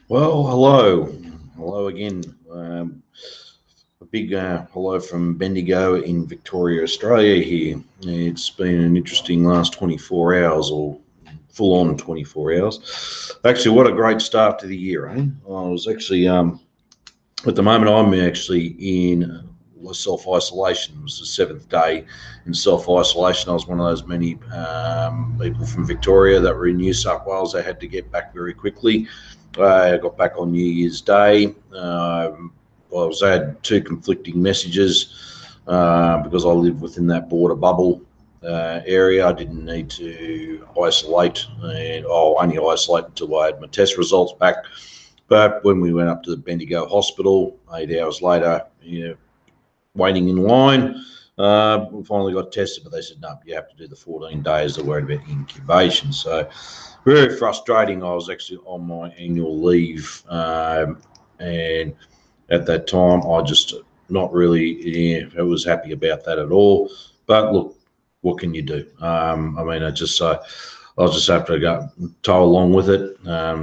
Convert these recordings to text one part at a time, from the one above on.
Well, hello. Hello again. A big hello from Bendigo in Victoria, Australia here. It's been an interesting last 24 hours, or full on 24 hours. Actually, what a great start to the year, eh? I was actually, at the moment, I'm actually in self isolation. It was the seventh day in self isolation. I was one of those many people from Victoria that were in New South Wales. They had to get back very quickly. I got back on New Year's Day. I had two conflicting messages because I live within that border bubble area. I didn't need to isolate, and I'll only isolate until I had my test results back. But when we went up to the Bendigo Hospital, 8 hours later, waiting in line, we finally got tested, but they said, no, you have to do the 14 days. They're worried about incubation. So very frustrating. I was actually on my annual leave, and at that time, I just not really I was happy about that at all. But look, what can you do? I mean, I'll just have to go tow along with it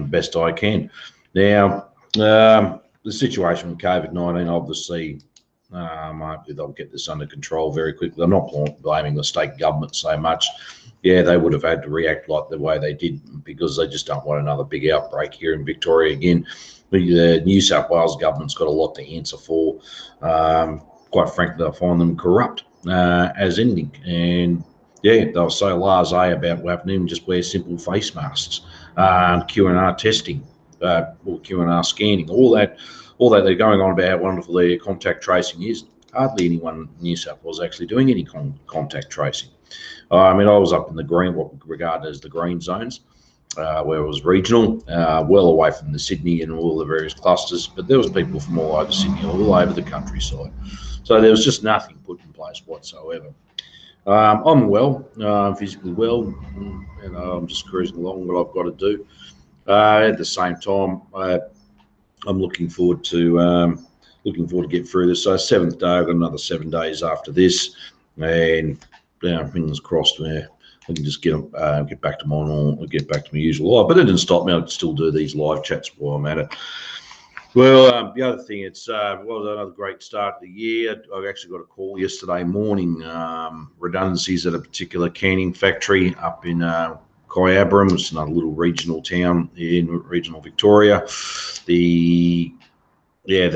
best I can. Now, the situation with COVID-19, obviously, hopefully they'll get this under control very quickly. I'm not blaming the state government so much. Yeah, they would have had to react like the way they did because they just don't want another big outbreak here in Victoria again. The New South Wales government's got a lot to answer for. Quite frankly, I find them corrupt as anything. And yeah, they'll so blasé about what happening. Just wear simple face masks, Q&R testing, or Q&R scanning, all that they're going on about how wonderful their contact tracing is. Hardly anyone in New South Wales actually doing any contact tracing. I mean, I was up in the green, what we regard as the green zones, where it was regional, well away from the Sydney and all the various clusters, but there was people from all over Sydney, all over the countryside. So there was just nothing put in place whatsoever. I'm well, physically well, and I'm just cruising along what I've got to do. At the same time, I'm looking forward to get through this. So seventh day, I've got another 7 days after this, and fingers crossed. I can just get back to my normal, get back to my usual life. But it didn't stop me. I'd still do these live chats while I'm at it. Well, the other thing, it's was another great start of the year. I actually got a call yesterday morning. Redundancies at a particular canning factory up in Kyabram. It's another little regional town in regional Victoria. They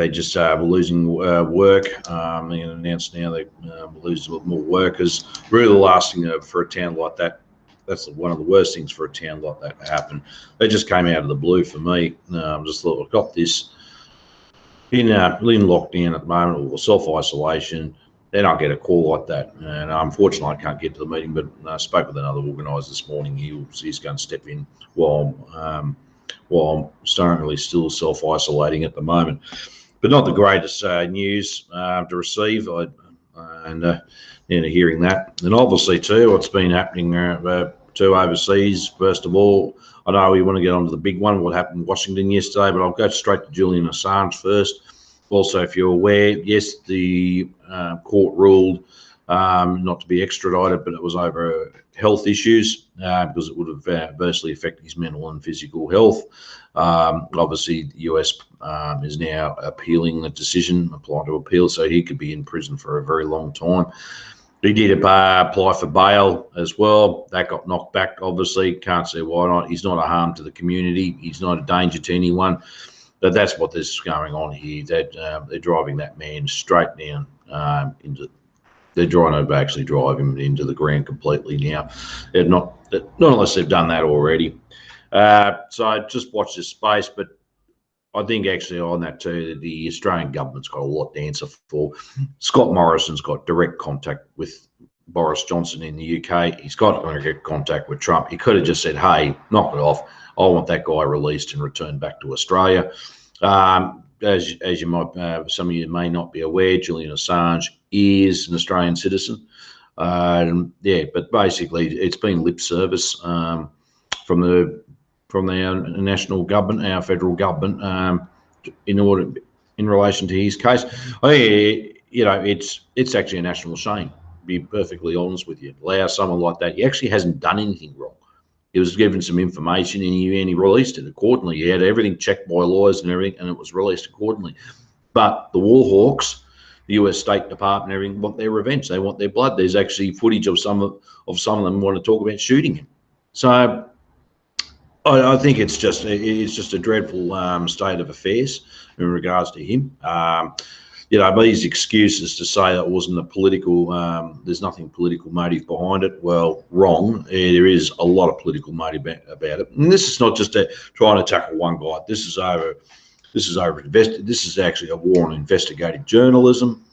just were losing work. They announced now they will lose a lot more workers. Really, the last thing for a town like that, that's one of the worst things for a town like that to happen. They just came out of the blue for me. Just thought, I've got this in lockdown at the moment or self-isolation. Then I get a call like that. And unfortunately, I can't get to the meeting, but I spoke with another organiser this morning. He's going to step in while I'm currently still self-isolating at the moment. But not the greatest news to receive. Hearing that, and obviously too, what's been happening too overseas. First of all, I know we want to get on to the big one, what happened in Washington yesterday, but I'll go straight to Julian Assange first. Also, if you're aware, yes, the court ruled not to be extradited, but it was over health issues because it would have adversely affected his mental and physical health. Obviously, the US is now appealing the decision, applying to appeal, so he could be in prison for a very long time. He did apply for bail as well. That got knocked back, obviously. Can't see why not. He's not a harm to the community. He's not a danger to anyone. But that's what this is going on here. That they're driving that man straight down into. They're trying to actually drive him into the ground completely now. They're not unless they've done that already. So just watch this space. But I think actually on that too, the Australian government's got a lot to answer for. Scott Morrison's got direct contact with Boris Johnson in the UK. He's got direct contact with Trump. He could have just said, hey, knock it off. I want that guy released and returned back to Australia. As you might, some of you may not be aware, Julian Assange is an Australian citizen. But basically it's been lip service from our national government, our federal government, in relation to his case. It's actually a national shame. To be perfectly honest with you, allow someone like that. He actually hasn't done anything wrong. He was given some information and he released it accordingly. He had everything checked by lawyers and everything, and it was released accordingly. But the war hawks, the US State Department, everything want their revenge. They want their blood. There's actually footage of some of them want to talk about shooting him. So I think it's just a dreadful state of affairs in regards to him. These excuses to say that wasn't a political, there's nothing political motive behind it. Well, wrong. There is a lot of political motive about it, and this is not just trying to tackle one guy. This is actually a war on investigative journalism,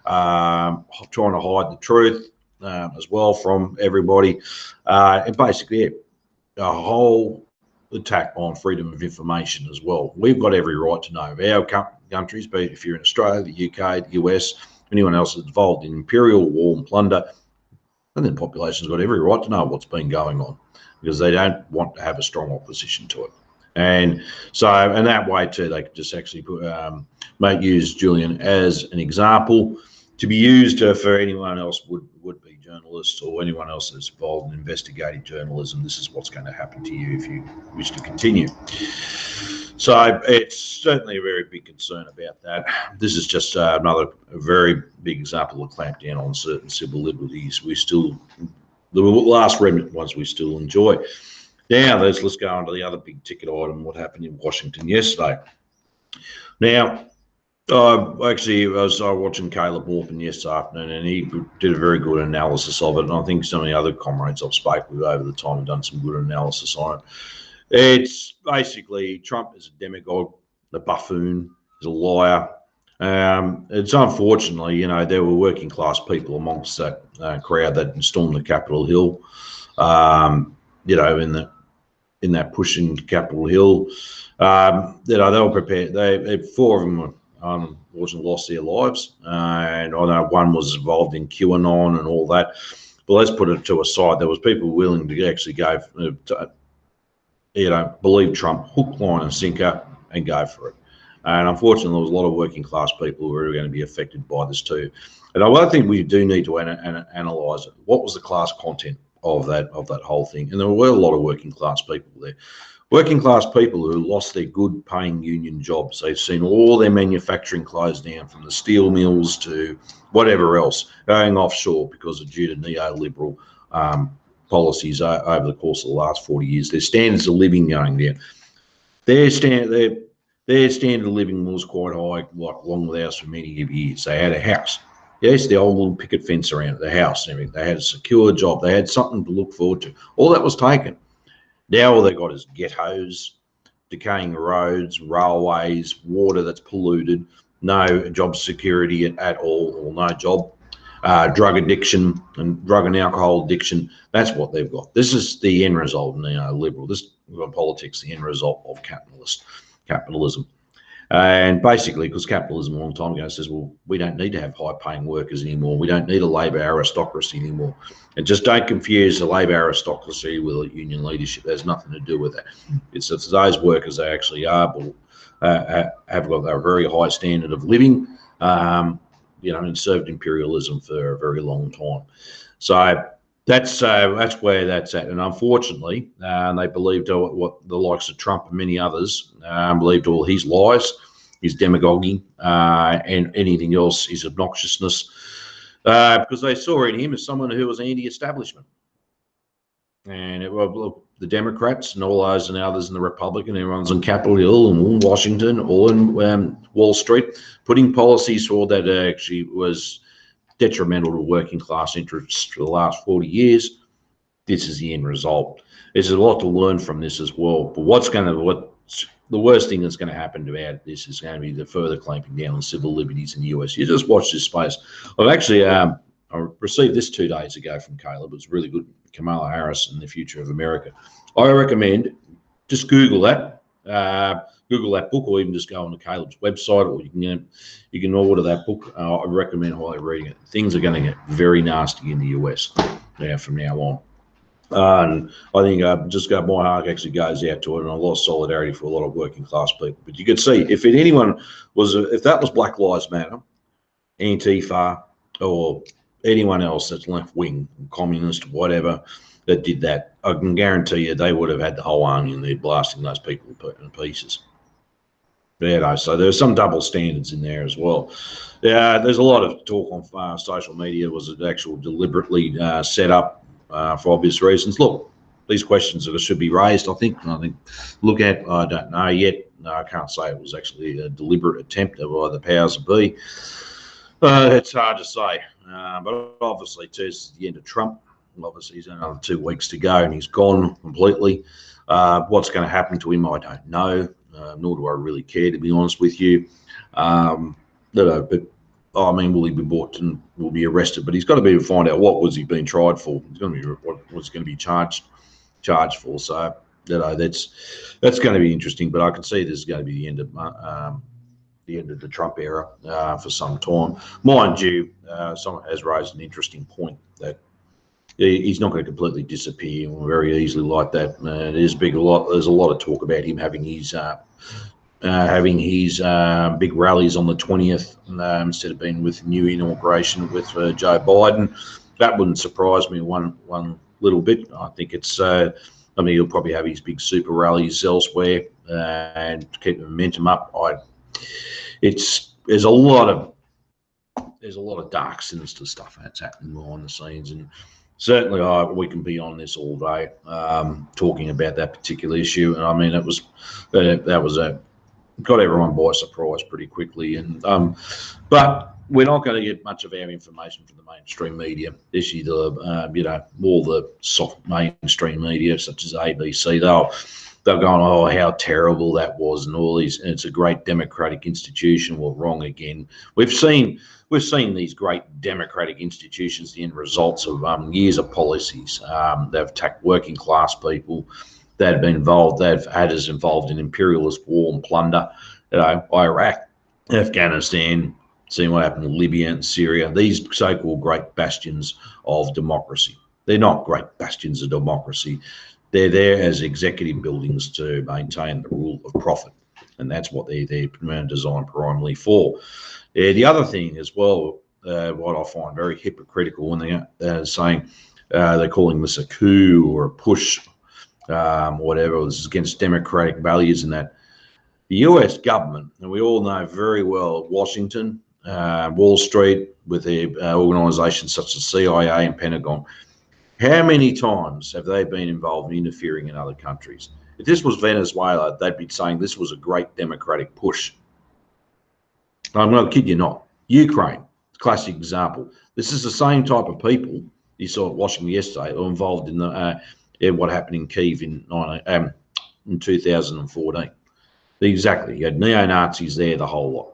trying to hide the truth as well from everybody, and basically a whole attack on freedom of information as well. We've got every right to know our countries, be it if you're in Australia, the UK, the US, anyone else that's involved in imperial war and plunder, and then the population's got every right to know what's been going on because they don't want to have a strong opposition to it. And so, and that way too, they could just actually use Julian as an example to be used for anyone else would be journalists or anyone else that's involved in investigative journalism. This is what's going to happen to you if you wish to continue. So it's certainly a very big concern about that. This is just another very big example of clampdown on certain civil liberties. The last remnant ones we still enjoy. Now let's go on to the other big ticket item, what happened in Washington yesterday. Now, I was watching Caleb Morphin yesterday afternoon, and he did a very good analysis of it. And I think some of the other comrades I've spoken with over the time have done some good analysis on it. It's basically Trump is a demagogue, a buffoon, he's a liar. It's unfortunately, there were working class people amongst that crowd that stormed the Capitol Hill. In that push into Capitol Hill, they were prepared. Four of them unfortunately lost their lives, and I know one was involved in QAnon and all that. But let's put it to a side. There was people willing to actually go, believe Trump, hook, line, and sinker, and go for it. And unfortunately, there was a lot of working class people who were going to be affected by this too. And I think we do need to analyse it. What was the class content of that whole thing? And there were a lot of working class people there. Working class people who lost their good paying union jobs. They've seen all their manufacturing close down, from the steel mills to whatever else, going offshore because of due to neoliberal policies over the course of the last 40 years. Their standards of living going down. Their standard of living was quite high, like along with ours for many years. They had a house. Yes, the old little picket fence around the house and everything. They had a secure job. They had something to look forward to. All that was taken. Now all they got is ghettos, decaying roads, railways, water that's polluted, no job security at all, or no job, drug addiction and drug and alcohol addiction. That's what they've got. This is the end result of neoliberal. This politics, the end result of capitalism. And basically, because capitalism a long time ago says, well, we don't need to have high-paying workers anymore. We don't need a labour aristocracy anymore. And just don't confuse the labour aristocracy with union leadership. There's nothing to do with that. It's those workers that actually have got a very high standard of living, and served imperialism for a very long time. So that's where that's at. And unfortunately, they believed what the likes of Trump and many others believed all his lies, his demagoguing, and anything else, his obnoxiousness, because they saw in him as someone who was anti-establishment. And the Democrats and all those and others in the Republican, everyone's on Capitol Hill and all in Washington, all in Wall Street, putting policies forward that actually was detrimental to working class interests for the last 40 years. This is the end result. There's a lot to learn from this as well. But the worst thing that's going to happen about this is going to be the further clamping down on civil liberties in the US. You just watch this space. I've actually I received this 2 days ago from Caleb. It was really good. Kamala Harris and the Future of America. I recommend just Google that. Google that book, or even just go on to Caleb's website, or you can order that book. I recommend highly reading it. Things are going to get very nasty in the US from now on. And I think my heart actually goes out to it, and a lot of solidarity for a lot of working class people. But you could see if that was Black Lives Matter, Antifa, or anyone else that's left wing, communist, whatever, that did that, I can guarantee you they would have had the whole army in there blasting those people in pieces. Yeah, so there's some double standards in there as well. Yeah, there's a lot of talk on social media. Was it actual deliberately set up for obvious reasons? Look, these questions that should be raised, I think, look at, I don't know yet. No, I can't say it was actually a deliberate attempt by the powers that be. It's hard to say. But obviously, too, it's the end of Trump. Obviously, he's another 2 weeks to go and he's gone completely. What's going to happen to him, I don't know. Nor do I really care, to be honest with you. But I mean, will he be brought and will be arrested? But he's got to be able to find out what was he being tried for. He's going to be what was going to be charged for. So that's going to be interesting. But I can see this is going to be the end of the Trump era for some time. Mind you, someone has raised an interesting point that he's not going to completely disappear very easily like that. There's a lot of talk about him having his big rallies on the 20th instead of being with new inauguration with Joe Biden. That wouldn't surprise me one little bit. I think it's. I mean, he'll probably have his big super rallies elsewhere and keep the momentum up. There's a lot of dark, sinister stuff that's happening behind the scenes, and certainly we can be on this all day talking about that particular issue. And I mean, that was got everyone by surprise pretty quickly. And but we're not going to get much of our information from the mainstream media. This year, more the soft mainstream media such as ABC. They're going, oh, how terrible that was, and all these. And it's a great democratic institution. Well, wrong again. We've seen these great democratic institutions, the end results of years of policies. They've attacked working class people. They've been involved. They've had us involved in imperialist war and plunder. Iraq, Afghanistan. Seeing what happened in Libya and Syria. These so-called great bastions of democracy. They're not great bastions of democracy. They're there as executive buildings to maintain the rule of profit, and that's what they're designed primarily for. The other thing as well, what I find very hypocritical when they're saying they're calling this a coup or a push, whatever. This is against democratic values, and that the U.S. government, and we all know very well, Washington, Wall Street, with their organisations such as CIA and Pentagon. How many times have they been involved in interfering in other countries? If this was Venezuela, they'd be saying this was a great democratic push. I'm not kid you not. Ukraine, classic example. This is the same type of people you saw at Washington yesterday who were involved in what happened in Kyiv in 2014. Exactly. You had neo-Nazis there, the whole lot.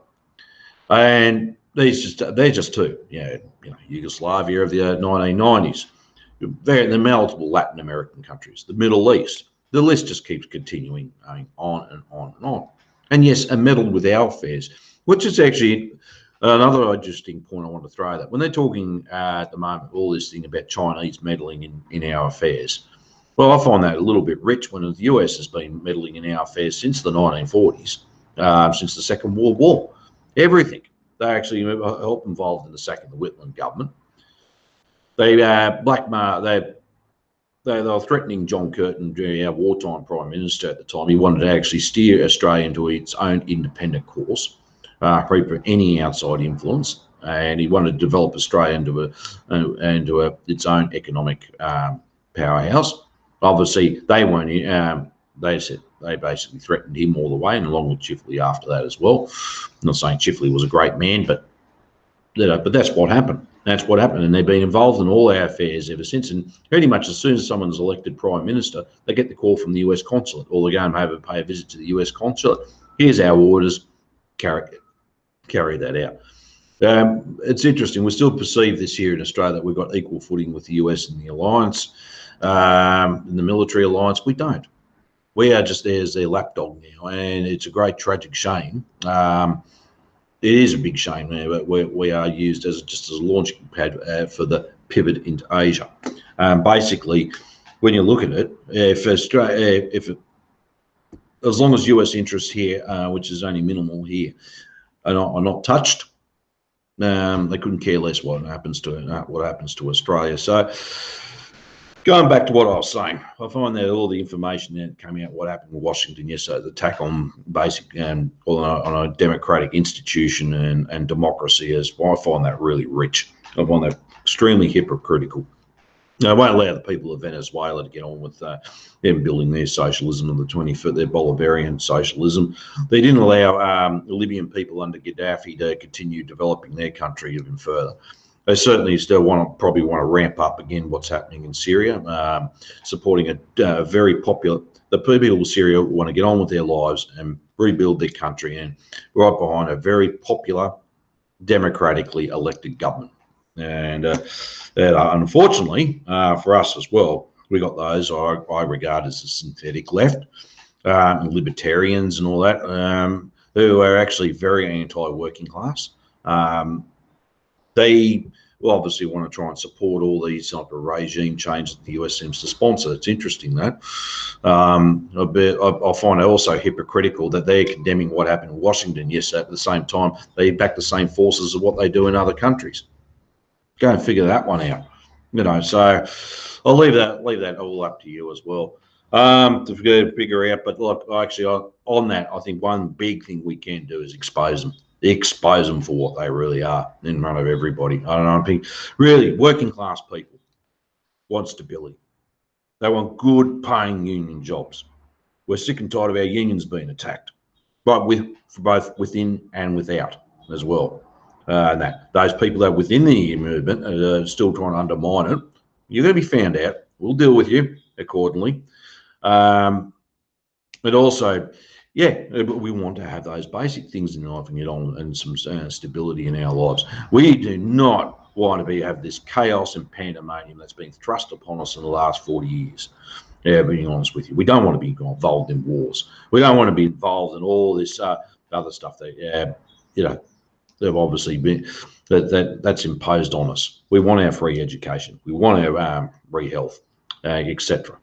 And they're just two. Yugoslavia of the 1990s. The multiple Latin American countries, the Middle East. The list just keeps continuing, going on and on and on. And yes, and meddled with our affairs, which is actually another interesting point I want to throw. That when they're talking at the moment, all this thing about Chinese meddling in our affairs. Well, I find that a little bit rich when the US has been meddling in our affairs since the 1940s, since the Second World War. Everything. They actually helped involved in the sacking of the Whitlam government. They were threatening John Curtin, our wartime Prime Minister at the time. He wanted to actually steer Australia into its own independent course, free from any outside influence, and he wanted to develop Australia into its own economic powerhouse. Obviously, they weren't. They basically threatened him all the way, and along with Chifley after that as well. I'm not saying Chifley was a great man, but that's what happened. That's what happened, and they've been involved in all our affairs ever since. And pretty much as soon as someone's elected Prime Minister, they get the call from the US consulate, or they go and pay a visit to the US consulate. Here's our orders, carry that out. It's interesting. We still perceive this here in Australia that we've got equal footing with the US in the alliance, in the military alliance. We don't. We are just there as their lapdog now, and it's a great tragic shame. It is a big shame now, but we are used as just as a launching pad for the pivot into Asia. Basically, when you look at it, as long as US interests here, which is only minimal here, are not touched, they couldn't care less what happens to Australia. So Going back to what I was saying, I find that all the information that came out, what happened in Washington yesterday, the attack on basic and on a democratic institution and democracy, I find that really rich. I find that extremely hypocritical. They won't allow the people of Venezuela to get on with them building their socialism of the 21st, their Bolivarian socialism. They didn't allow Libyan people under Gaddafi to continue developing their country even further. They certainly still probably want to ramp up again what's happening in Syria, supporting a very popular. The people of Syria want to get on with their lives and rebuild their country, and right behind a very popular, democratically elected government. And unfortunately for us as well, we got those I regard as the synthetic left, libertarians and all that, who are actually very anti-working class. They will obviously want to try and support all these type of regime changes that the US seems to sponsor. It's interesting that. I find it also hypocritical that they're condemning what happened in Washington yesterday. At the same time, they back the same forces of what they do in other countries. Go and figure that one out. So I'll leave that all up to you as well to figure out. But look, actually, on that, I think one big thing we can do is expose them for what they really are in front of everybody. I think really working class people want stability. They want good paying union jobs. We're sick and tired of our unions being attacked, but for both within and without as well. Those people that are within the union movement are still trying to undermine it. You're going to be found out. We'll deal with you accordingly. But also, but we want to have those basic things in life and get on and some stability in our lives. We do not want to have this chaos and pandemonium that's been thrust upon us in the last 40 years. Being honest with you, we don't want to be involved in wars. We don't want to be involved in all this other stuff that they've obviously been that's imposed on us. We want our free education. We want our free health, etc.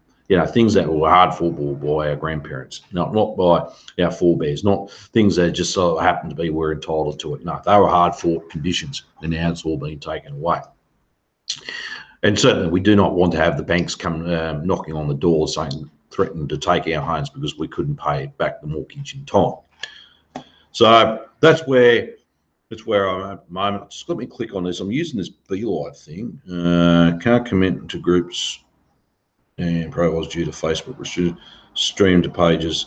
Things that were hard fought by our grandparents, not by our forebears, not things that just so happen to be we're entitled to it. No, they were hard fought conditions, and now it's all been taken away. And certainly, we do not want to have the banks come knocking on the door threatening to take our homes because we couldn't pay back the mortgage in time. So that's where I'm at the moment. Just let me click on this. I'm using this Beelive thing. Can't comment to groups and profiles due to Facebook. Restricted. Stream to pages.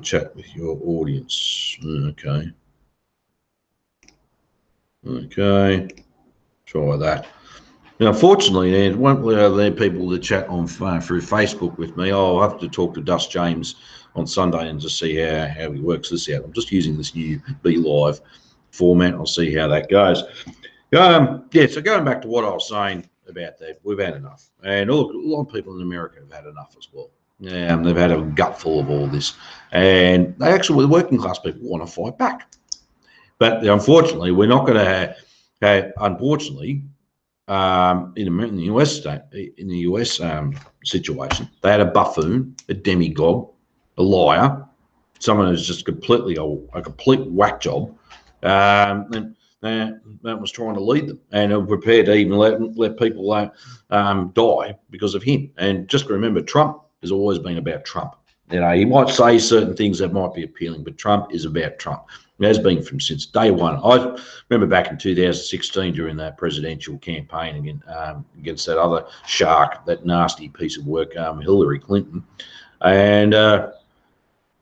Chat with your audience. Okay. Try that. Now, unfortunately, there won't allow their people to chat on through Facebook with me. I'll have to talk to Dust James on Sunday and just see how he works this out. I'm just using this new Beelive format. I'll see how that goes. So going back to what I was saying about that, we've had enough. And look, a lot of people in America have had enough as well. They've had a gutful of all this. And they actually, the working class people, want to fight back. But unfortunately, we're not going to have, unfortunately, in the US situation, they had a buffoon, a demagogue, a liar, someone who's just completely a complete whack job, and that was trying to lead them, and are prepared to even let people die because of him. And just remember, Trump has always been about Trump. He might say certain things that might be appealing, but Trump is about Trump. It has been since day one. I remember back in 2016 during that presidential campaign against that other shark, that nasty piece of work, Hillary Clinton. And I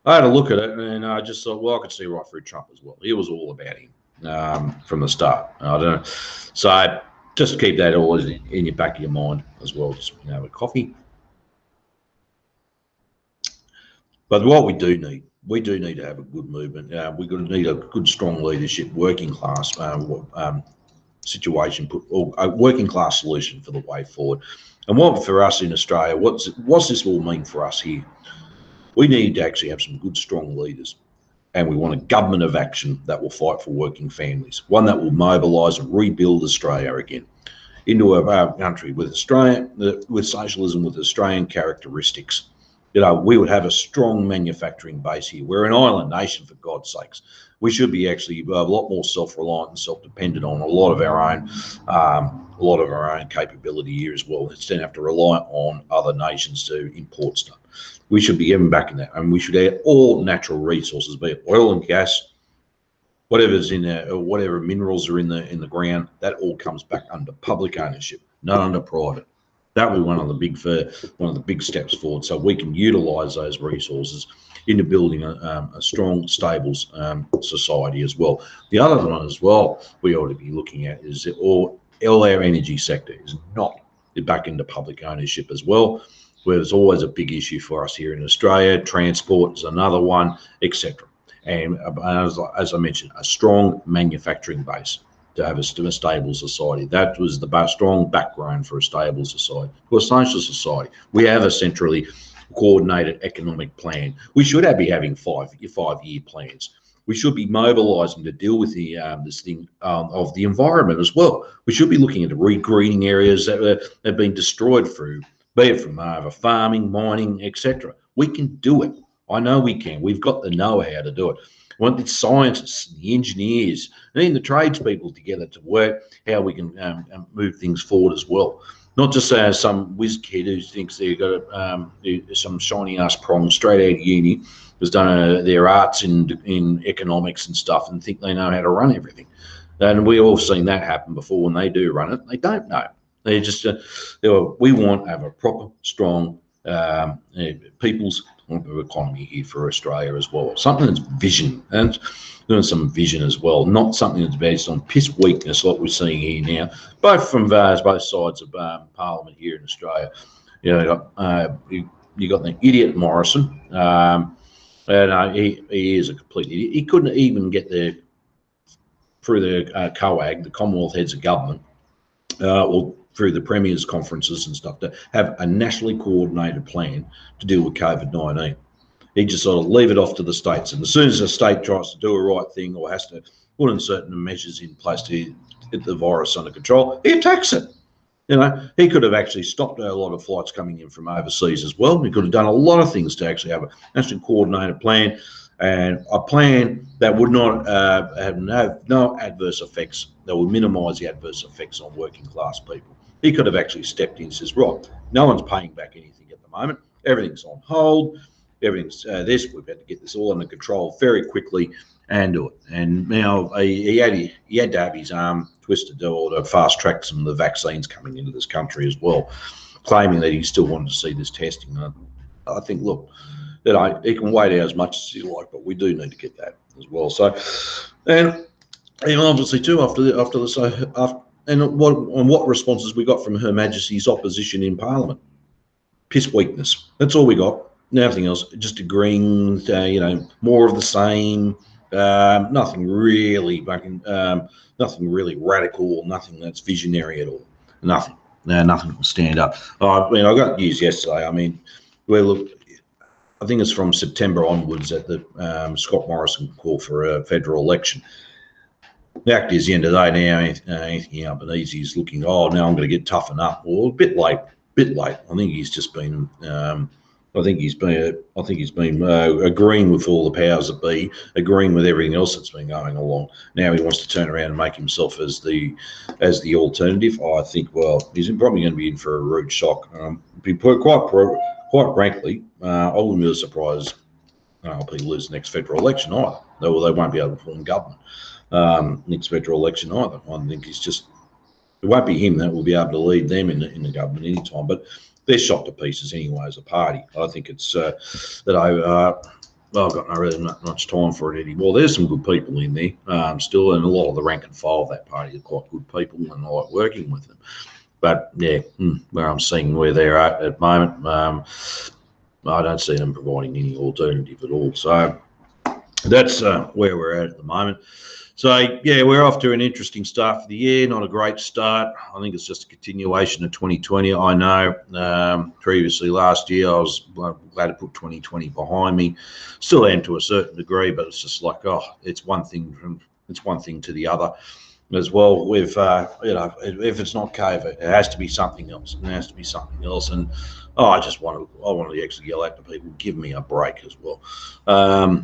had a look at it, and I just thought, well, I could see right through Trump as well. It was all about him from the start. I don't know. So just keep that always in your back of your mind as well. Just have a coffee. But what we do need to have a good movement. We're going to need a good, strong leadership, working class situation, or a working class solution for the way forward. And what for us in Australia, what's this all mean for us here? We need to actually have some good, strong leaders. And we want a government of action that will fight for working families, one that will mobilise and rebuild Australia again into a country with socialism with Australian characteristics. we would have a strong manufacturing base here. We're an island nation, for God's sakes. We should be actually a lot more self-reliant and self-dependent on a lot of our own capability here as well. Instead of have to rely on other nations to import stuff. We should be getting back in that, and we should add all natural resources, be it oil and gas, whatever's in there, or whatever minerals are in the ground. That all comes back under public ownership, not under private. That will be one of the big steps forward, so we can utilise those resources into building a strong, stable society as well. The other one as well we ought to be looking at is that all our energy sector is not back into public ownership as well, where there's always a big issue for us here in Australia. Transport is another one, etc. And as I mentioned, a strong manufacturing base to have a stable society. That was the strong background for a stable society, for a social society. We have a centrally coordinated economic plan. We should be having five-year plans. We should be mobilising to deal with this thing of the environment as well. We should be looking at the regreening areas that have been destroyed through, be it from farming, mining, etc. We can do it. I know we can. We've got the know-how to do it. We want the scientists, the engineers, and even the tradespeople together to work how we can move things forward as well. Not just some whiz kid who thinks they've got some shiny ass prong straight out of uni, has done their arts in economics and stuff, and think they know how to run everything. And we all seen that happen before. When they do run it, they don't know. They just we want to have a proper, strong people's economy here for Australia as well. Something that's vision, and doing some vision as well, not something that's based on piss weakness like we're seeing here now, both from both sides of Parliament here in Australia. You got the idiot Morrison, and he is a complete idiot. He couldn't even get through the COAG, the Commonwealth Heads of Government, or through the Premier's conferences and stuff, to have a nationally coordinated plan to deal with COVID-19. He just sort of leave it off to the states, and as soon as a state tries to do a right thing or has to put in certain measures in place to get the virus under control, he attacks it. He could have actually stopped a lot of flights coming in from overseas as well. He could have done a lot of things to actually have a nationally coordinated plan, and a plan that would not have no adverse effects, that would minimise the adverse effects on working class people. He could have actually stepped in and says, right, no one's paying back anything at the moment. Everything's on hold. Everything's this. We've had to get this all under control very quickly and do it. And now he had to have his arm twisted to fast track some of the vaccines coming into this country as well, claiming that he still wanted to see this testing. I think, look, that he can wait out as much as he like, but we do need to get that as well. So, and obviously too what responses we got from Her Majesty's opposition in Parliament? Piss weakness. That's all we got. Nothing else. Just agreeing with, more of the same. Nothing really nothing really radical. Nothing that's visionary at all. Nothing. Nothing will stand up. I got news yesterday. I think it's from September onwards that the Scott Morrison call for a federal election. The fact is, the end of the day now, Anthony Albanese is looking, now I'm going to get toughened up. Well, a bit late. I think he's just been, agreeing with all the powers that be, agreeing with everything else that's been going along. Now he wants to turn around and make himself as the alternative. I think, he's probably going to be in for a rude shock. Quite frankly, I wouldn't be surprised if he loses the next federal election either. They won't be able to form government next federal election either. I think it won't be him that will be able to lead them in the government anytime. But they're shot to pieces anyway as a party. I think it's that I've got not really much time for it anymore. There's some good people in there still, and a lot of the rank and file of that party are quite good people, and I like working with them. But yeah, where I'm seeing where they're at the moment, I don't see them providing any alternative at all. So that's where we're at the moment. So yeah, we're off to an interesting start for the year. Not a great start. I think it's just a continuation of 2020. I know previously last year I was glad to put 2020 behind me. Still am to a certain degree, but it's just like it's one thing to the other. as well. With if it's not COVID, it has to be something else. It has to be something else. And I wanted to actually yell out to people, give me a break as well.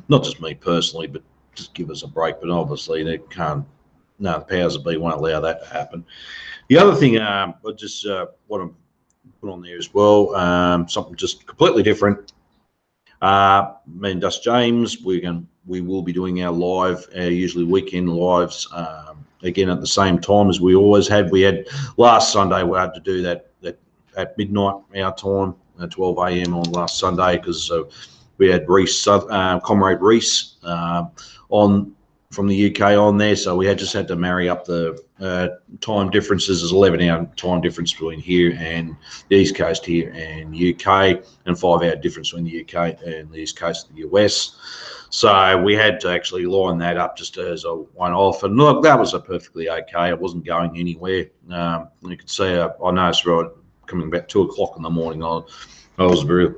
Not just me personally, but just give us a break. But obviously, they can't. No, the powers that be won't allow that to happen. The other thing I just want to put on there as well, something just completely different. Me and Dust James, we will be doing our live, usually weekend lives, again at the same time as we always had. We had last Sunday, we had to do that at midnight our time, 12 a.m. on last Sunday, because we had Comrade Reese on from the UK on there, so we just had to marry up the time differences. There's 11-hour time difference between here and the East Coast here and UK, and 5-hour difference between the UK and the East Coast of the US. So we had to actually line that up just as a one-off, and look, that was perfectly okay. It wasn't going anywhere. You could see I noticed right coming about 2 o'clock in the morning, I was very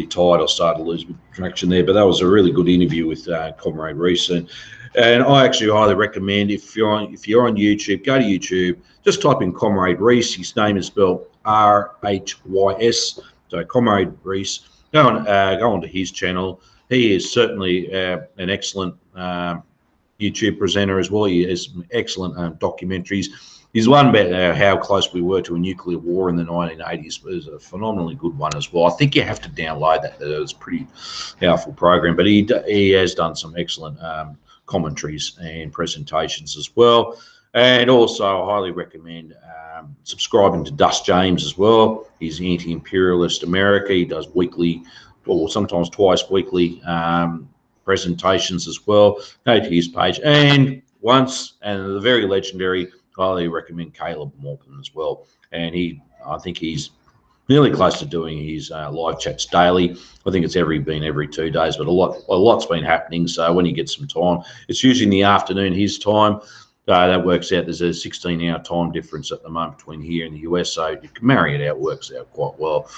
tired. I started to lose traction there, but that was a really good interview with Comrade Reese. And I actually highly recommend, if you're on YouTube, go to YouTube, just type in Comrade Reese. His name is spelled R-H-Y-S. So Comrade Reese. Go onto his channel. He is certainly an excellent YouTube presenter as well. He has some excellent documentaries. There's one about how close we were to a nuclear war in the 1980s. It was a phenomenally good one as well. I think you have to download that. It was a pretty powerful program, but he has done some excellent commentaries and presentations as well. And also, I highly recommend subscribing to Dust James as well. He's Anti-Imperialist America. He does weekly, or sometimes twice weekly, presentations as well. Go to his page. And the very legendary, highly recommend Caleb Morgan as well. And I think he's nearly close to doing his live chats daily. I think it's every 2 days, but a lot's been happening. So when he gets some time, it's usually in the afternoon his time. That works out. There's a 16-hour time difference at the moment between here and the US, so you can marry it out. Works out quite well.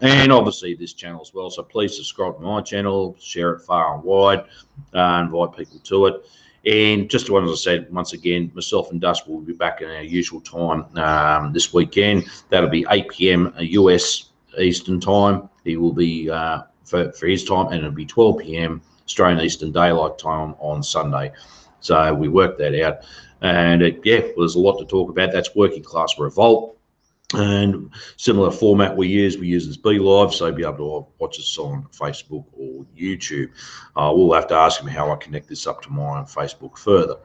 And obviously this channel as well. So please subscribe to my channel, share it far and wide, invite people to it. And just as I said, once again, myself and Dust will be back in our usual time this weekend. That'll be 8 p.m. US Eastern Time. He will be for his time, and it'll be 12 p.m. Australian Eastern Daylight Time on Sunday. So we worked that out. And there's a lot to talk about. That's Working Class Revolt. And similar format we use as Be Live, so be able to watch us on Facebook or YouTube. We'll have to ask him how I connect this up to my Facebook further.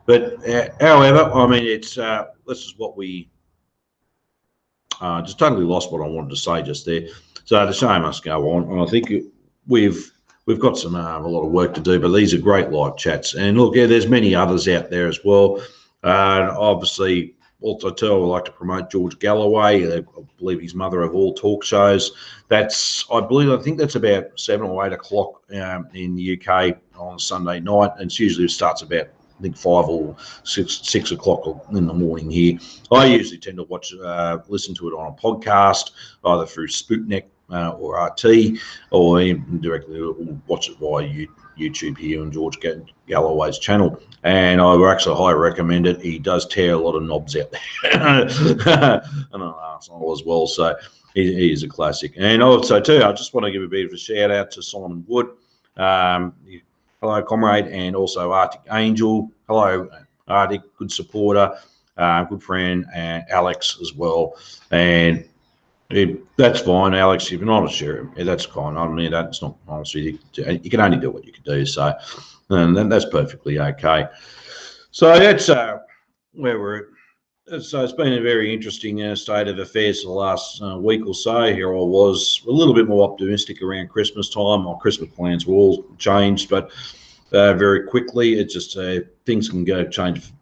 But however, I mean, this is what we just totally lost what I wanted to say just there. So the show must go on, and I think we've got a lot of work to do, but these are great live chats. And look, there's many others out there as well. Obviously, also too, I would like to promote George Galloway. I believe he's mother of all talk shows. I think that's about 7 or 8 o'clock in the UK on Sunday night, and it starts about, I think, 5 or 6 o'clock in the morning here. I usually tend to listen to it on a podcast, either through Sputnik or RT, or even directly watch it via YouTube here on George Galloway's channel. And I would actually highly recommend it. He does tear a lot of knobs out there and an arsehole as well. So he is a classic. And also too, I just want to give a bit of a shout out to Simon Wood. Hello, comrade, and also Arctic Angel. Hello, Arctic, good supporter, good friend, and Alex as well. And that's fine, Alex. If you're not a sheriff, that's fine. I mean, that's not honest with you. You can only do what you can do. So, and that's perfectly okay. So that's where we're at. So it's been a very interesting state of affairs for the last week or so. Here I was a little bit more optimistic around Christmas time. My Christmas plans were all changed, but very quickly. It's just things can change.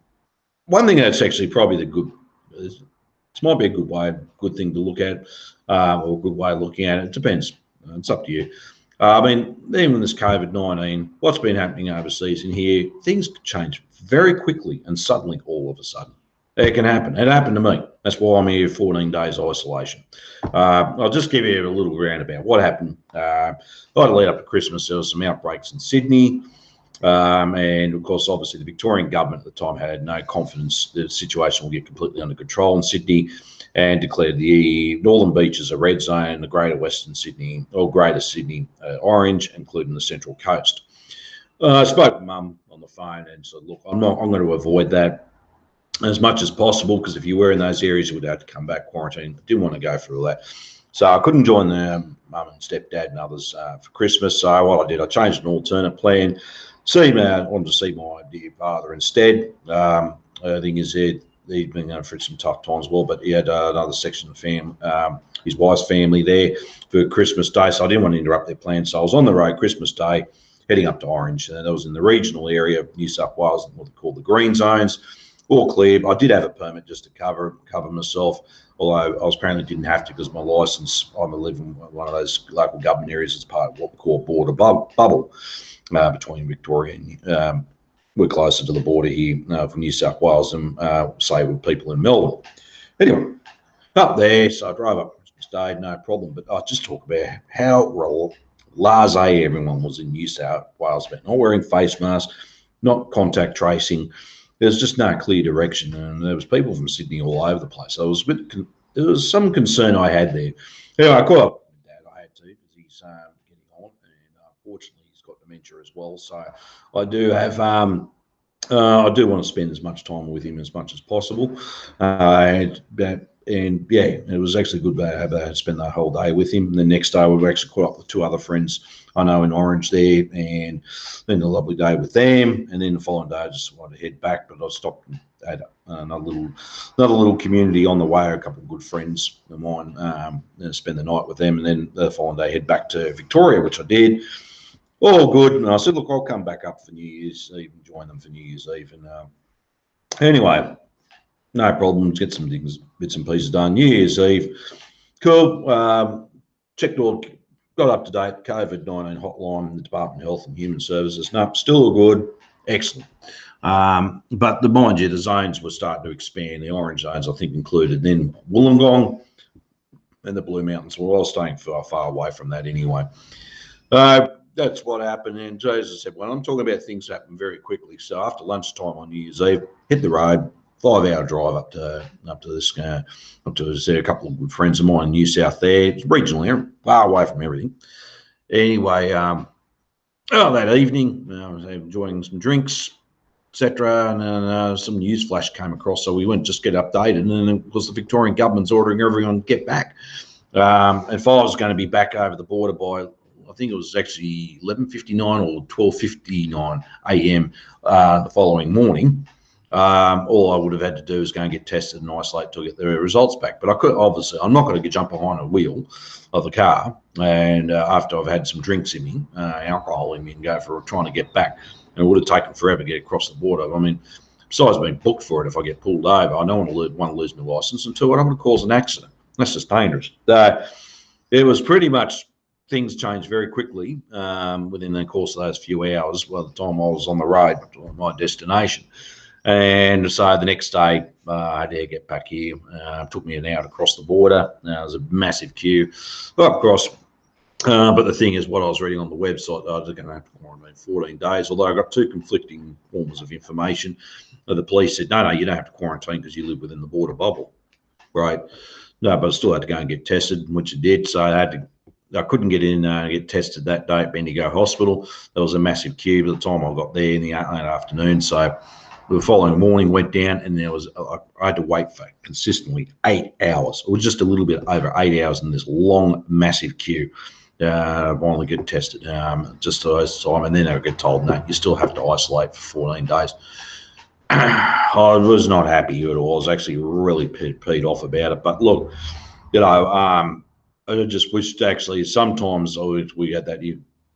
One thing that's actually probably this might be a good thing to look at, or a good way of looking at it. It depends. It's up to you. I mean, even this COVID-19, what's been happening overseas and here, things change very quickly and suddenly all of a sudden. It can happen. It happened to me. That's why I'm here 14 days isolation. I'll just give you a little roundabout. What happened? Right lead up to Christmas, there was some outbreaks in Sydney. And of course, obviously, the Victorian government at the time had no confidence that the situation will get completely under control in Sydney, and declared the Northern Beaches a red zone, the Greater Western Sydney or Greater Sydney orange, including the Central Coast. I spoke to Mum on the phone and said, "Look, I'm going to avoid that as much as possible, because if you were in those areas, you would have to come back quarantine. I didn't want to go through all that." So I couldn't join the mum and stepdad and others for Christmas. So what I did, I changed an alternate plan. I wanted to see my dear father instead. The thing is, he'd been going through some tough times as well, but he had another section of family, his wife's family there for Christmas Day. So I didn't want to interrupt their plans. So I was on the road Christmas Day, heading up to Orange. And that was in the regional area of New South Wales, what they call the green zones. All clear. I did have a permit just to cover myself, although I apparently didn't have to because my licence, I live in one of those local government areas as part of what we call border bubble between Victoria and we're closer to the border here from New South Wales than say with people in Melbourne. Anyway, up there, so I drove up Christmas Day, no problem. But I just talk about how blasé everyone was in New South Wales, but not wearing face masks, not contact tracing. There's just no clear direction, and there was people from Sydney all over the place. So there was some concern I had there. Anyway, I caught up with Dad. I had to, because he's getting on, and unfortunately he's got dementia as well. So I do have, I do want to spend as much time with him as much as possible. And yeah, it was actually good to spend that whole day with him. And the next day we actually caught up with two other friends I know in Orange there, and then a lovely day with them. And then the following day I just wanted to head back, but I stopped at another little community on the way, a couple of good friends of mine, and spend the night with them. And then the following day head back to Victoria, which I did. All good. And I said, look, I'll come back up for New Year's Eve and join them for New Year's Eve. And anyway, no problems. Get some things, bits and pieces done. New Year's Eve, cool. Checked all, got up to date. COVID-19 hotline, the Department of Health and Human Services. No, still good, excellent. But mind you, the zones were starting to expand. The orange zones, I think, included then Wollongong and the Blue Mountains. Well, I was staying far away from that anyway. That's what happened. And as I said, well, I'm talking about things that happen very quickly. So after lunchtime on New Year's Eve, hit the road. 5-hour drive up to this a couple of good friends of mine in New South there. It's regional area, far away from everything. Anyway, that evening I was enjoying some drinks, etc., and some news flash came across, so we went just get updated, and then it was the Victorian government's ordering everyone to get back. If I was going to be back over the border by, I think it was actually 11:59 or 12:59 a.m. The following morning. All I would have had to do is go and get tested and isolate to get the results back. But I could, obviously, I'm not going to jump behind a wheel of the car and after I've had some drinks in me, alcohol in me, and go for trying to get back. And it would have taken forever to get across the border. I mean, besides being booked for it, if I get pulled over, I don't want to lose my license, and two, I don't want to cause an accident. That's just dangerous. It was pretty much, things changed very quickly within the course of those few hours by the time I was on the road to my destination. And so the next day, I had to get back here. It took me an hour to cross the border. There was a massive queue. Got across. But the thing is, what I was reading on the website, I was going to have to quarantine 14 days, although I got two conflicting forms of information. The police said, no, you don't have to quarantine because you live within the border bubble. Right? No, but I still had to go and get tested, which I did. So I couldn't get in and get tested that day at Bendigo Hospital. There was a massive queue by the time I got there in the afternoon. So the following morning went down, and I had to wait for consistently 8 hours. It was just a little bit over 8 hours in this long, massive queue. Finally get tested just to this time, and then I get told, no, you still have to isolate for 14 days. I was not happy at all. I was actually really peed off about it. But look, I just wished actually sometimes we had that.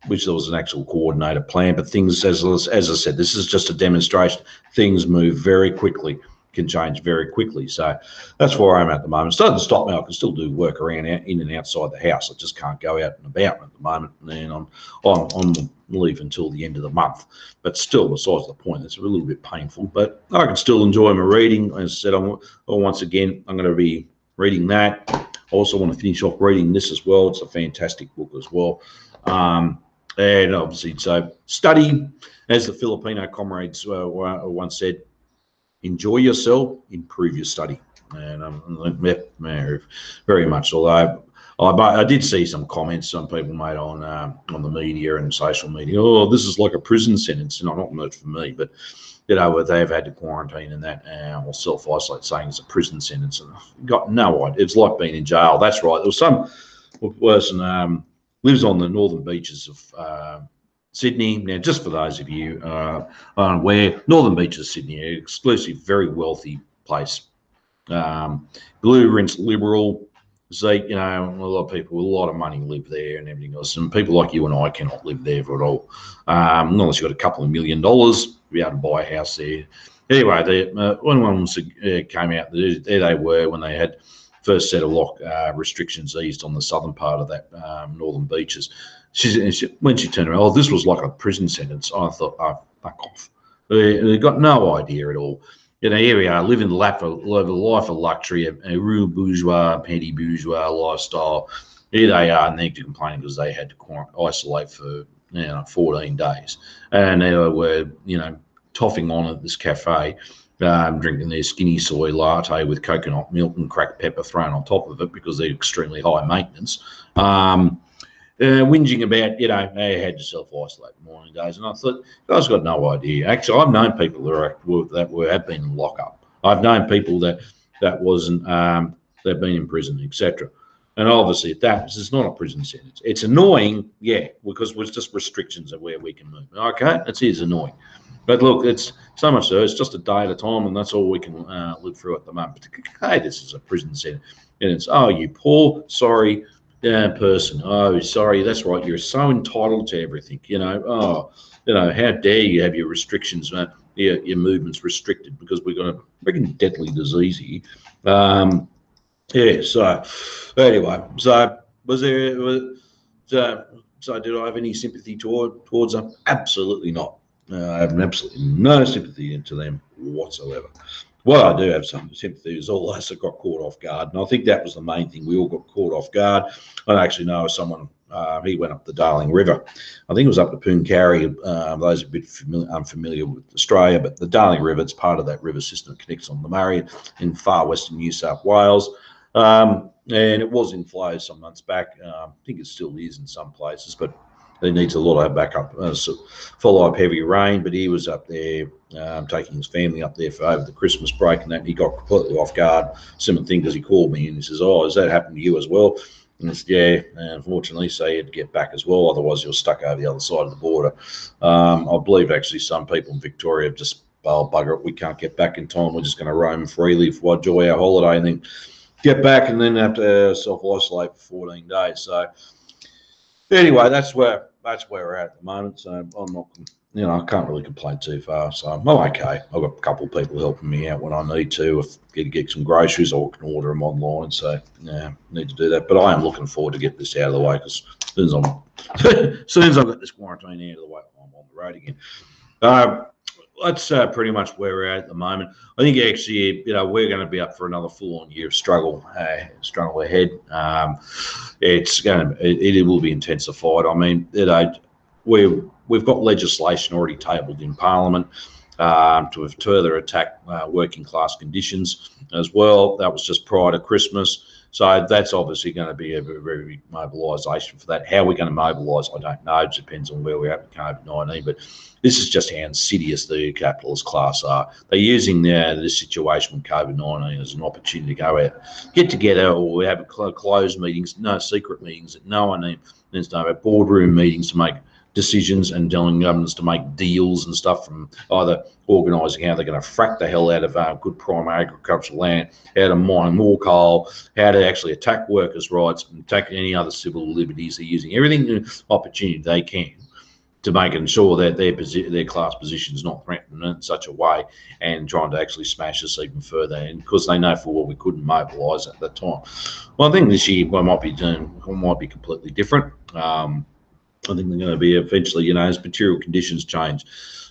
Wish there was an actual coordinated plan, but things, as I said, this is just a demonstration. Things move very quickly, can change very quickly. So that's where I'm at the moment. It doesn't stop me. I can still do work around in and outside the house. I just can't go out and about at the moment. And I'm on leave until the end of the month. But still, besides the point, it's a little bit painful. But I can still enjoy my reading. As I said, once again, I'm going to be reading that. I also want to finish off reading this as well. It's a fantastic book as well. And obviously, so study, as the Filipino comrades once said, enjoy yourself, improve your study. And very much. Although I did see some comments some people made on the media and social media. Oh, this is like a prison sentence. Not much for me, but they've had to quarantine and that, or self-isolate, saying it's a prison sentence. And I've got no idea. It's like being in jail. That's right. There was some person lives on the northern beaches of Sydney. Now, just for those of you unaware, northern beaches, Sydney, exclusive, very wealthy place. Blue rinse liberal. So, a lot of people with a lot of money live there and everything else. And people like you and I cannot live there at all. Unless you've got a couple of $1 million to be able to buy a house there. Anyway, when one came out, there they were when they had first set of restrictions eased on the southern part of that northern beaches. When she turned around, this was like a prison sentence. I thought, fuck off. They got no idea at all. Here we are, living the life of luxury, a real bourgeois, petty bourgeois lifestyle. Here they are, and they're complaining because they had to isolate for 14 days. And they were, toffing on at this cafe, drinking their skinny soy latte with coconut milk and cracked pepper thrown on top of it because they're extremely high maintenance. Whinging about, they had to self-isolate in the morning days. And I thought, you guys got no idea. Actually, I've known people that have been in lockup. I've known people that wasn't, they've been in prison, etc. And obviously, it's not a prison sentence. It's annoying, yeah, because it's just restrictions of where we can move. Okay, it's annoying. But look, it's so much so. It's just a day at a time, and that's all we can live through at the moment. Hey, this is a prison sentence. And it's, oh, you poor, sorry person. Oh, sorry, that's right. You're so entitled to everything. How dare you have your restrictions, your movements restricted because we've got a freaking deadly disease here. So anyway, so did I have any sympathy towards them? Absolutely not. I have absolutely no sympathy to them whatsoever. What I do have some sympathy is all those that got caught off guard. And I think that was the main thing. We all got caught off guard. I actually know someone, he went up the Darling River. I think it was up to Pooncarry. Those are a bit unfamiliar with Australia, but the Darling River, it's part of that river system that connects on the Murray in far western New South Wales. And it was in flow some months back. I think it still is in some places, but it needs a lot of backup, follow-up heavy rain. But he was up there taking his family up there for over the Christmas break, and that he got completely off guard. Similar thing, because he called me and he says, "Oh, has that happened to you as well?" And I said, "Yeah, unfortunately." So he had to get back as well. Otherwise, you're stuck over the other side of the border. I believe actually some people in Victoria have just, bugger it, we can't get back in time. We're just going to roam freely for enjoy our holiday and then get back and then have to self-isolate for 14 days. So anyway, that's where we're at the moment. So I'm not, I can't really complain too far. So I'm okay. I've got a couple of people helping me out when I need to. If I get some groceries, or I can order them online. So yeah, need to do that. But I am looking forward to get this out of the way, because as soon as I've got this quarantine out of the way, I'm on the road again. That's pretty much where we're at the moment. I think actually, we're going to be up for another full-on year of struggle ahead. It will be intensified. I mean, we've got legislation already tabled in Parliament to further attack working class conditions as well. That was just prior to Christmas. So that's obviously going to be a very, very big mobilisation for that. How we're going to mobilise, I don't know. It depends on where we're at with COVID-19. But this is just how insidious the capitalist class are. They're using this situation with COVID-19 as an opportunity to go out, get together, or have closed meetings, no secret meetings that no one needs to know about, boardroom meetings to make decisions and telling governments to make deals and stuff, from either organising how they're going to frack the hell out of good prime agricultural land, how to mine more coal, how to actually attack workers' rights, and attack any other civil liberties. They're using everything opportunity they can to make sure that their class position is not threatened in such a way, and trying to actually smash us even further. And because they know for what we couldn't mobilise at that time. Well, I think this year might be completely different. I think they're going to be eventually, as material conditions change,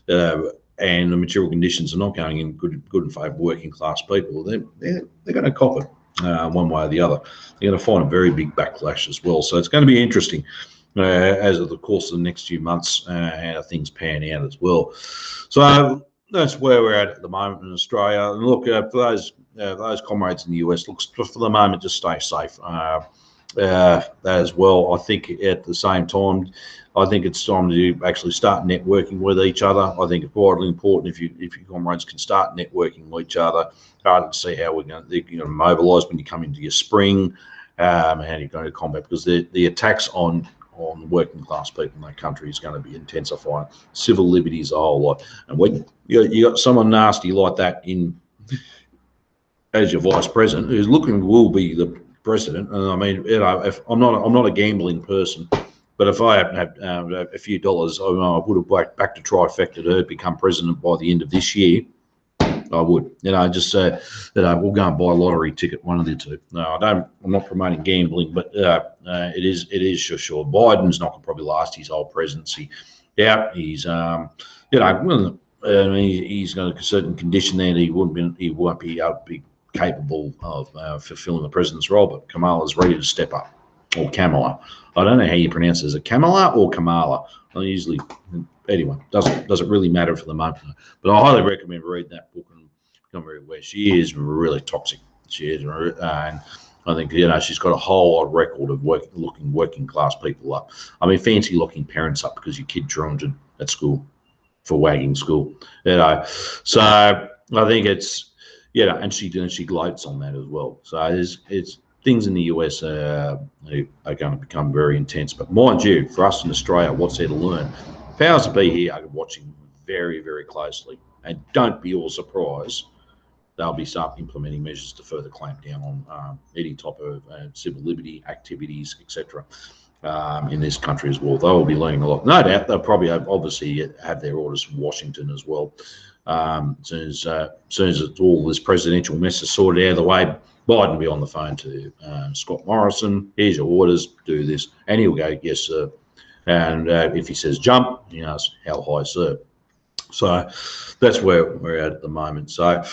and the material conditions are not going in good in favour of working class people, they're going to cop it one way or the other. They're going to find a very big backlash as well. So it's going to be interesting. as of the course of the next few months, how things pan out as well. So that's where we're at the moment in Australia. And look, for those comrades in the US, look, for the moment, just stay safe. That as well. I think at the same time, I think it's time to actually start networking with each other. I think it's vitally important if your comrades can start networking with each other. I can see how we're going to mobilise when you come into your spring, how you're going to combat, because the attacks on working class people in that country is going to be intensifying. Civil liberties a whole lot, and when you got someone nasty like that in as your vice president, who's looking will be the president. And I mean, if I'm not a gambling person, but if I had a few dollars, I would have backed a trifecta to become president by the end of this year. I would, just we'll go and buy a lottery ticket, one of the two. No, I'm not promoting gambling, but it is for sure. Biden's not going to probably last his whole presidency. Yeah, he's he's got a certain condition there that he won't be able to be capable of fulfilling the president's role. But Kamala's ready to step up, or Kamala. I don't know how you pronounce it. Is it Kamala or Kamala? I usually, anyway, doesn't really matter for the moment. But I highly recommend reading that book and become very aware. She is really toxic. She is, and I think she's got a whole record of looking working class people up. I mean, fancy looking parents up because your kid truanted at school for wagging school. So I think it's and she gloats on that as well. So it's things in the US are going to become very intense. But mind you, for us in Australia, what's there to learn? Powers that be here are watching very, very closely, and don't be all surprised. They'll start implementing measures to further clamp down on any type of civil liberty activities, etc. In this country as well. They will be learning a lot. No doubt they'll probably obviously have their orders from Washington as well. As soon as all this presidential mess is sorted out of the way, Biden will be on the phone to Scott Morrison. Here's your orders, do this. And he'll go, yes, sir. And if he says jump, he asks, how high, sir? So that's where we're at the moment. So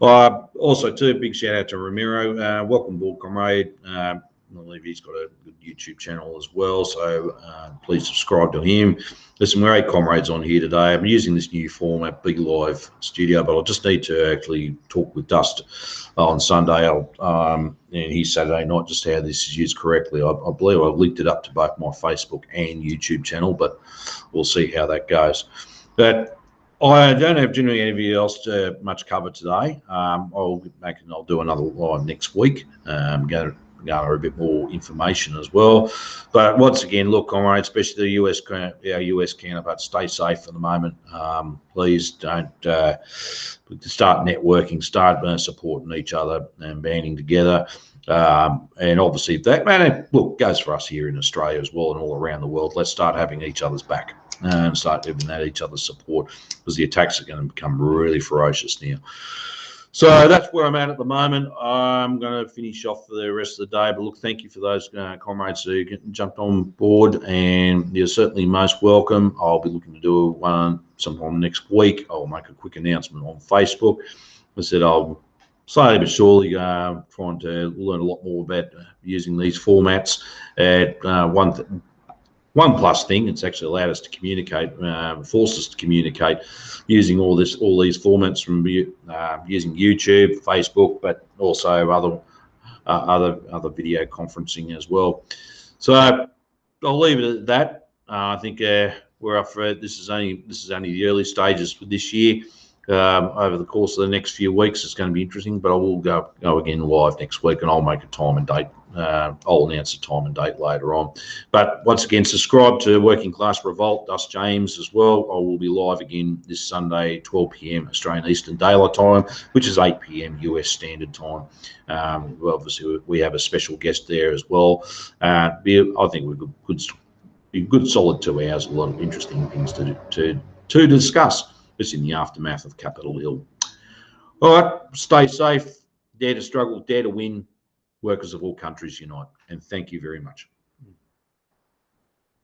also, too, big shout out to Ramiro. Welcome aboard, comrade. I believe he's got a good YouTube channel as well, so please subscribe to him. There's some great comrades on here today. I'm using this new format, Big Live Studio, but I'll just need to actually talk with Dust on Sunday and his Saturday night, just how this is used correctly. I believe I've linked it up to both my Facebook and YouTube channel, but we'll see how that goes. But I don't have generally anything else to much cover today. I'll get back and I'll do another live next week. Go a bit more information as well. But once again, look, comrades, especially our US counterparts, stay safe for the moment. Please don't start networking, start supporting each other and banding together. And obviously, if that goes for us here in Australia as well and all around the world. Let's start having each other's back and start giving that each other's support, because the attacks are going to become really ferocious now. So that's where I'm at the moment. I'm going to finish off for the rest of the day. But look, thank you for those comrades who jumped on board, and you're certainly most welcome. I'll be looking to do one sometime next week. I'll make a quick announcement on Facebook. I said I'll slowly but surely trying to learn a lot more about using these formats. One plus thing, it's actually allowed us to communicate, forced us to communicate using all these formats from using YouTube, Facebook, but also other video conferencing as well. So I'll leave it at that. I think we're up for it. This is only the early stages for this year. Over the course of the next few weeks, it's going to be interesting, but I will go again live next week, and I'll make a time and date. I'll announce a time and date later on. But once again, subscribe to Working Class Revolt, Dust James as well. I will be live again this Sunday, 12 p.m. Australian Eastern Daylight Time, which is 8 p.m. US Standard Time. Obviously, we have a special guest there as well. I think we've got good solid 2 hours, a lot of interesting things to discuss. It's in the aftermath of Capitol Hill. All right, stay safe, dare to struggle, dare to win. Workers of all countries unite. And thank you very much.